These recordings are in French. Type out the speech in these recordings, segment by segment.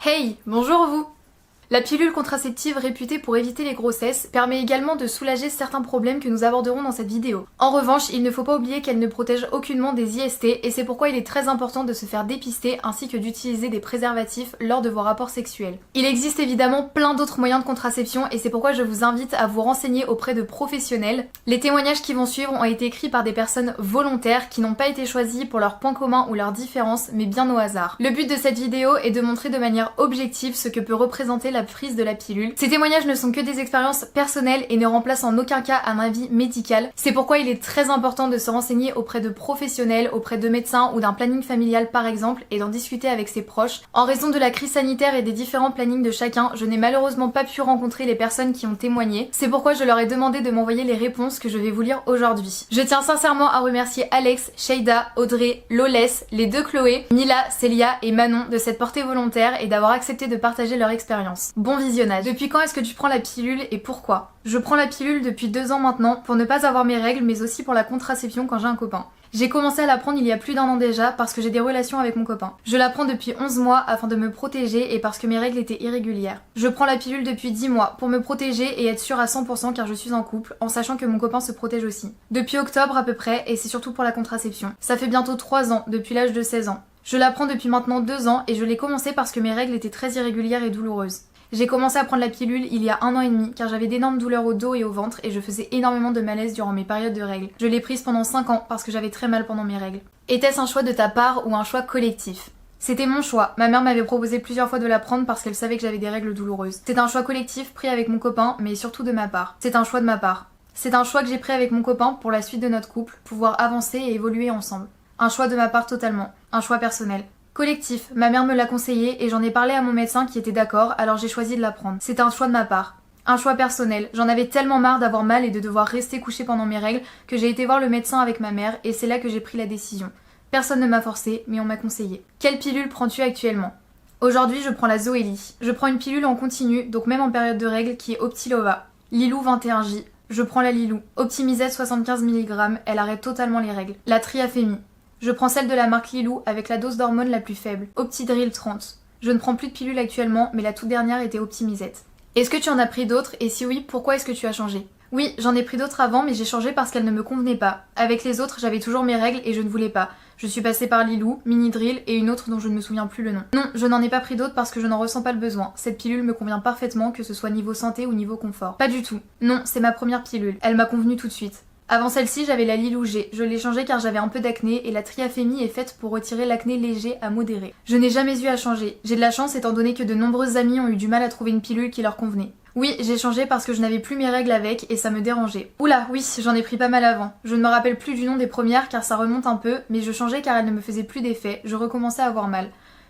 Hey, bonjour vous! La pilule contraceptive réputée pour éviter les grossesses permet également de soulager certains problèmes que nous aborderons dans cette vidéo. En revanche, il ne faut pas oublier qu'elle ne protège aucunement des IST et c'est pourquoi il est très important de se faire dépister ainsi que d'utiliser des préservatifs lors de vos rapports sexuels. Il existe évidemment plein d'autres moyens de contraception et c'est pourquoi je vous invite à vous renseigner auprès de professionnels. Les témoignages qui vont suivre ont été écrits par des personnes volontaires qui n'ont pas été choisies pour leurs points communs ou leurs différences mais bien au hasard. Le but de cette vidéo est de montrer de manière objective ce que peut représenter la prise de la pilule. Ces témoignages ne sont que des expériences personnelles et ne remplacent en aucun cas un avis médical. C'est pourquoi il est très important de se renseigner auprès de professionnels, auprès de médecins ou d'un planning familial par exemple et d'en discuter avec ses proches. En raison de la crise sanitaire et des différents plannings de chacun, je n'ai malheureusement pas pu rencontrer les personnes qui ont témoigné. C'est pourquoi je leur ai demandé de m'envoyer les réponses que je vais vous lire aujourd'hui. Je tiens sincèrement à remercier Alex, Sheida, Audrey, Lolès, les deux Chloé, Mila, Célia et Manon de cette portée volontaire et d'avoir accepté de partager leur expérience. Bon visionnage. Depuis quand est-ce que tu prends la pilule et pourquoi? Je prends la pilule depuis 2 ans maintenant pour ne pas avoir mes règles mais aussi pour la contraception quand j'ai un copain. J'ai commencé à la prendre il y a plus d'1 an déjà parce que j'ai des relations avec mon copain. Je la prends depuis 11 mois afin de me protéger et parce que mes règles étaient irrégulières. Je prends la pilule depuis 10 mois pour me protéger et être sûre à 100% car je suis en couple en sachant que mon copain se protège aussi. Depuis octobre à peu près et c'est surtout pour la contraception. Ça fait bientôt 3 ans depuis l'âge de 16 ans. Je la prends depuis maintenant 2 ans et je l'ai commencé parce que mes règles étaient très irrégulières et douloureuses. J'ai commencé à prendre la pilule il y a 1 an et demi car j'avais d'énormes douleurs au dos et au ventre et je faisais énormément de malaise durant mes périodes de règles. Je l'ai prise pendant 5 ans parce que j'avais très mal pendant mes règles. Était-ce un choix de ta part ou un choix collectif? C'était mon choix. Ma mère m'avait proposé plusieurs fois de la prendre parce qu'elle savait que j'avais des règles douloureuses. C'est un choix collectif pris avec mon copain mais surtout de ma part. C'est un choix de ma part. C'est un choix que j'ai pris avec mon copain pour la suite de notre couple, pouvoir avancer et évoluer ensemble. Un choix de ma part totalement. Un choix personnel. Collectif, ma mère me l'a conseillé et j'en ai parlé à mon médecin qui était d'accord, alors j'ai choisi de la prendre. C'est un choix de ma part. Un choix personnel, j'en avais tellement marre d'avoir mal et de devoir rester couchée pendant mes règles que j'ai été voir le médecin avec ma mère et c'est là que j'ai pris la décision. Personne ne m'a forcé, mais on m'a conseillé. Quelle pilule prends-tu actuellement? Aujourd'hui, je prends la Zoélie. Je prends une pilule en continu, donc même en période de règles, qui est Optilova. Lilou 21J. Je prends la Lilou. Optimisette 75 mg, elle arrête totalement les règles. La Triafémie. Je prends celle de la marque Lilou avec la dose d'hormones la plus faible, Optidril 30. Je ne prends plus de pilule actuellement, mais la toute dernière était Optimisette. Est-ce que tu en as pris d'autres et si oui, pourquoi est-ce que tu as changé? Oui, j'en ai pris d'autres avant, mais j'ai changé parce qu'elles ne me convenaient pas. Avec les autres, j'avais toujours mes règles et je ne voulais pas. Je suis passée par Lilou, Minidril et une autre dont je ne me souviens plus le nom. Non, je n'en ai pas pris d'autres parce que je n'en ressens pas le besoin. Cette pilule me convient parfaitement, que ce soit niveau santé ou niveau confort. Pas du tout. Non, c'est ma première pilule. Elle m'a convenu tout de suite. Avant celle-ci, j'avais la Lilou G. Je l'ai changée car j'avais un peu d'acné et la Triafémie est faite pour retirer l'acné léger à modéré. Je n'ai jamais eu à changer. J'ai de la chance étant donné que de nombreuses amies ont eu du mal à trouver une pilule qui leur convenait. Oui, j'ai changé parce que je n'avais plus mes règles avec et ça me dérangeait. Oula, oui, j'en ai pris pas mal avant. Je ne me rappelle plus du nom des premières car ça remonte un peu, mais je changeais car elles ne me faisaient plus d'effet, je recommençais à avoir mal.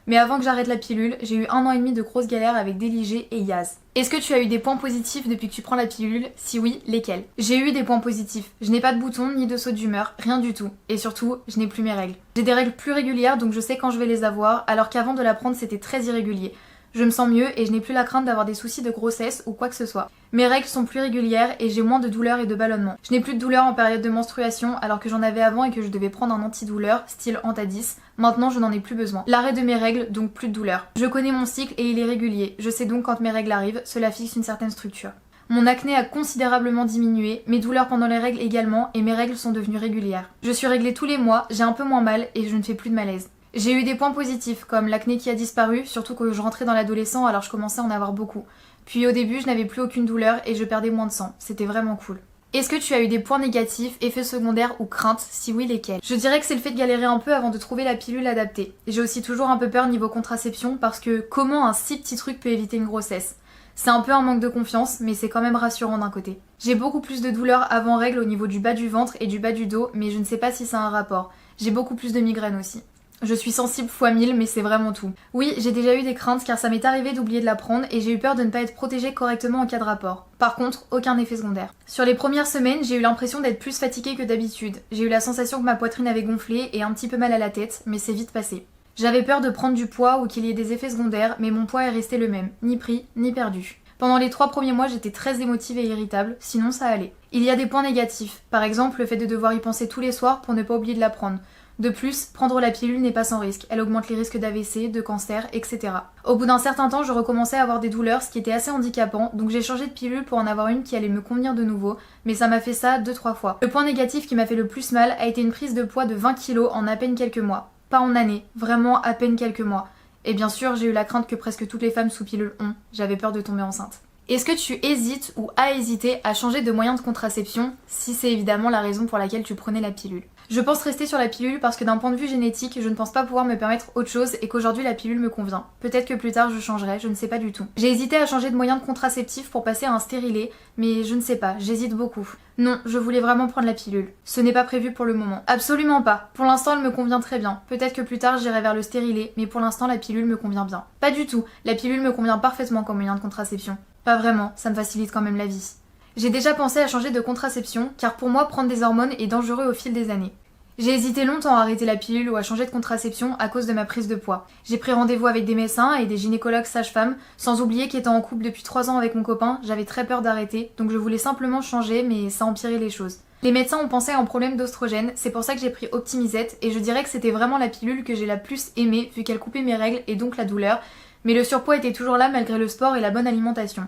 Mais avant que j'arrête la pilule, j'ai eu 1 an et demi de grosses galères avec Déligé et Yaz. Est-ce que tu as eu des points positifs depuis que tu prends la pilule? Si oui, lesquels? J'ai eu des points positifs. Je n'ai pas de boutons ni de saut d'humeur, rien du tout. Et surtout, je n'ai plus mes règles. J'ai des règles plus régulières donc je sais quand je vais les avoir, alors qu'avant de la prendre c'était très irrégulier. Je me sens mieux et je n'ai plus la crainte d'avoir des soucis de grossesse ou quoi que ce soit. Mes règles sont plus régulières et j'ai moins de douleurs et de ballonnements. Je n'ai plus de douleurs en période de menstruation alors que j'en avais avant et que je devais prendre un antidouleur, style Antadis. Maintenant je n'en ai plus besoin. L'arrêt de mes règles, donc plus de douleurs. Je connais mon cycle et il est régulier. Je sais donc quand mes règles arrivent, cela fixe une certaine structure. Mon acné a considérablement diminué, mes douleurs pendant les règles également et mes règles sont devenues régulières. Je suis réglée tous les mois, j'ai un peu moins mal et je ne fais plus de malaise. J'ai eu des points positifs, comme l'acné qui a disparu, surtout que je rentrais dans l'adolescent alors je commençais à en avoir beaucoup. Puis au début je n'avais plus aucune douleur et je perdais moins de sang, c'était vraiment cool. Est-ce que tu as eu des points négatifs, effets secondaires ou craintes? Si oui, lesquels? Je dirais que c'est le fait de galérer un peu avant de trouver la pilule adaptée. J'ai aussi toujours un peu peur niveau contraception parce que comment un si petit truc peut éviter une grossesse? C'est un peu un manque de confiance, mais c'est quand même rassurant d'un côté. J'ai beaucoup plus de douleurs avant règles au niveau du bas du ventre et du bas du dos, mais je ne sais pas si ça a un rapport. J'ai beaucoup plus de migraines aussi. Je suis sensible fois 1000 mais c'est vraiment tout. Oui, j'ai déjà eu des craintes car ça m'est arrivé d'oublier de la prendre et j'ai eu peur de ne pas être protégée correctement en cas de rapport. Par contre, aucun effet secondaire. Sur les premières semaines, j'ai eu l'impression d'être plus fatiguée que d'habitude. J'ai eu la sensation que ma poitrine avait gonflé et un petit peu mal à la tête, mais c'est vite passé. J'avais peur de prendre du poids ou qu'il y ait des effets secondaires, mais mon poids est resté le même, ni pris, ni perdu. Pendant les 3 premiers mois, j'étais très émotive et irritable, sinon ça allait. Il y a des points négatifs, par exemple le fait de devoir y penser tous les soirs pour ne pas oublier de la prendre. De plus, prendre la pilule n'est pas sans risque, elle augmente les risques d'AVC, de cancer, etc. Au bout d'un certain temps, je recommençais à avoir des douleurs, ce qui était assez handicapant, donc j'ai changé de pilule pour en avoir une qui allait me convenir de nouveau, mais ça m'a fait ça 2-3 fois. Le point négatif qui m'a fait le plus mal a été une prise de poids de 20 kg en à peine quelques mois. Pas en années, vraiment à peine quelques mois. Et bien sûr, j'ai eu la crainte que presque toutes les femmes sous pilule ont, j'avais peur de tomber enceinte. Est-ce que tu hésites ou as hésité à changer de moyen de contraception, si c'est évidemment la raison pour laquelle tu prenais la pilule? Je pense rester sur la pilule parce que d'un point de vue génétique, je ne pense pas pouvoir me permettre autre chose et qu'aujourd'hui la pilule me convient. Peut-être que plus tard je changerai, je ne sais pas du tout. J'ai hésité à changer de moyen de contraceptif pour passer à un stérilet, mais je ne sais pas, j'hésite beaucoup. Non, je voulais vraiment prendre la pilule. Ce n'est pas prévu pour le moment. Absolument pas. Pour l'instant, elle me convient très bien. Peut-être que plus tard j'irai vers le stérilet, mais pour l'instant la pilule me convient bien. Pas du tout. La pilule me convient parfaitement comme moyen de contraception. Pas vraiment, ça me facilite quand même la vie. J'ai déjà pensé à changer de contraception, car pour moi, prendre des hormones est dangereux au fil des années. J'ai hésité longtemps à arrêter la pilule ou à changer de contraception à cause de ma prise de poids. J'ai pris rendez-vous avec des médecins et des gynécologues sages-femmes, sans oublier qu'étant en couple depuis 3 ans avec mon copain, j'avais très peur d'arrêter, donc je voulais simplement changer, mais ça empirait les choses. Les médecins ont pensé à un problème d'oestrogène, c'est pour ça que j'ai pris Optimisette, et je dirais que c'était vraiment la pilule que j'ai la plus aimée, vu qu'elle coupait mes règles et donc la douleur, mais le surpoids était toujours là malgré le sport et la bonne alimentation.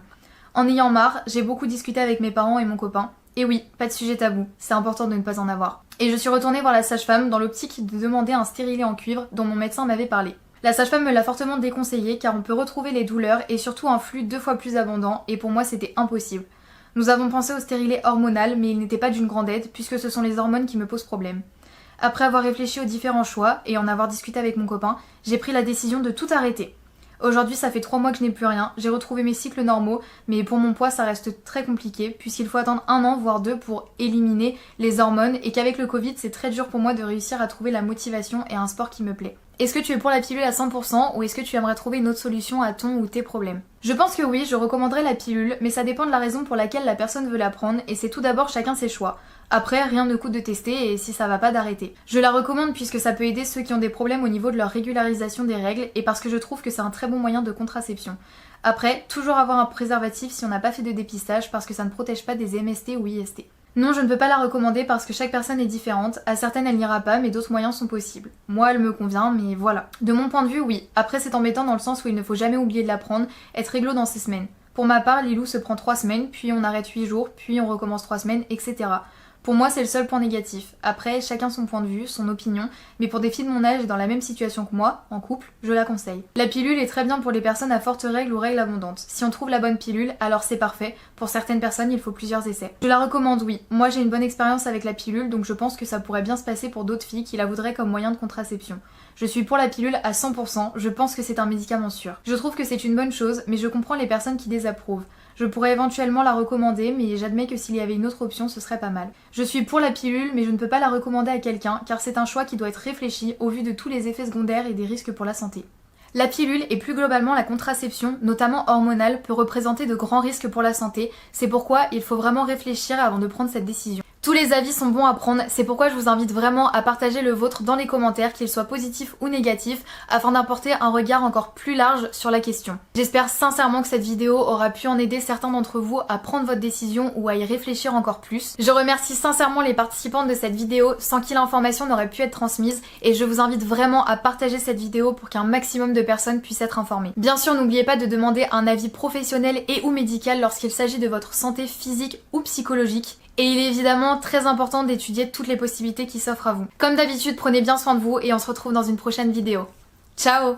En ayant marre, j'ai beaucoup discuté avec mes parents et mon copain. Et oui, pas de sujet tabou, c'est important de ne pas en avoir. Et je suis retournée voir la sage-femme dans l'optique de demander un stérilet en cuivre dont mon médecin m'avait parlé. La sage-femme me l'a fortement déconseillé car on peut retrouver les douleurs et surtout un flux 2 fois plus abondant et pour moi c'était impossible. Nous avons pensé au stérilet hormonal mais il n'était pas d'une grande aide puisque ce sont les hormones qui me posent problème. Après avoir réfléchi aux différents choix et en avoir discuté avec mon copain, j'ai pris la décision de tout arrêter. Aujourd'hui, ça fait 3 mois que je n'ai plus rien, j'ai retrouvé mes cycles normaux, mais pour mon poids, ça reste très compliqué, puisqu'il faut attendre 1 an, voire 2 pour éliminer les hormones, et qu'avec le Covid, c'est très dur pour moi de réussir à trouver la motivation et un sport qui me plaît. Est-ce que tu es pour la pilule à 100% ou est-ce que tu aimerais trouver une autre solution à ton ou tes problèmes? Je pense que oui, je recommanderais la pilule, mais ça dépend de la raison pour laquelle la personne veut la prendre, et c'est tout d'abord chacun ses choix. Après, rien ne coûte de tester et si ça va pas d'arrêter. Je la recommande puisque ça peut aider ceux qui ont des problèmes au niveau de leur régularisation des règles et parce que je trouve que c'est un très bon moyen de contraception. Après, toujours avoir un préservatif si on n'a pas fait de dépistage parce que ça ne protège pas des MST ou IST. Non, je ne peux pas la recommander parce que chaque personne est différente, à certaines elle n'ira pas mais d'autres moyens sont possibles. Moi elle me convient mais voilà. De mon point de vue oui, après c'est embêtant dans le sens où il ne faut jamais oublier de la prendre, être réglo dans ces semaines. Pour ma part, Lilou se prend 3 semaines, puis on arrête 8 jours, puis on recommence 3 semaines, etc. Pour moi, c'est le seul point négatif. Après, chacun son point de vue, son opinion, mais pour des filles de mon âge et dans la même situation que moi, en couple, je la conseille. La pilule est très bien pour les personnes à fortes règles ou règles abondantes. Si on trouve la bonne pilule, alors c'est parfait. Pour certaines personnes, il faut plusieurs essais. Je la recommande, oui. Moi, j'ai une bonne expérience avec la pilule, donc je pense que ça pourrait bien se passer pour d'autres filles qui la voudraient comme moyen de contraception. Je suis pour la pilule à 100%, je pense que c'est un médicament sûr. Je trouve que c'est une bonne chose, mais je comprends les personnes qui désapprouvent. Je pourrais éventuellement la recommander, mais j'admets que s'il y avait une autre option, ce serait pas mal. Je suis pour la pilule, mais je ne peux pas la recommander à quelqu'un, car c'est un choix qui doit être réfléchi au vu de tous les effets secondaires et des risques pour la santé. La pilule et plus globalement la contraception, notamment hormonale, peut représenter de grands risques pour la santé, c'est pourquoi il faut vraiment réfléchir avant de prendre cette décision. Tous les avis sont bons à prendre, c'est pourquoi je vous invite vraiment à partager le vôtre dans les commentaires, qu'ils soient positifs ou négatifs, afin d'apporter un regard encore plus large sur la question. J'espère sincèrement que cette vidéo aura pu en aider certains d'entre vous à prendre votre décision ou à y réfléchir encore plus. Je remercie sincèrement les participantes de cette vidéo, sans qui l'information n'aurait pu être transmise, et je vous invite vraiment à partager cette vidéo pour qu'un maximum de personnes puissent être informées. Bien sûr, n'oubliez pas de demander un avis professionnel et ou médical lorsqu'il s'agit de votre santé physique ou psychologique. Et il est évidemment très important d'étudier toutes les possibilités qui s'offrent à vous. Comme d'habitude, prenez bien soin de vous et on se retrouve dans une prochaine vidéo. Ciao!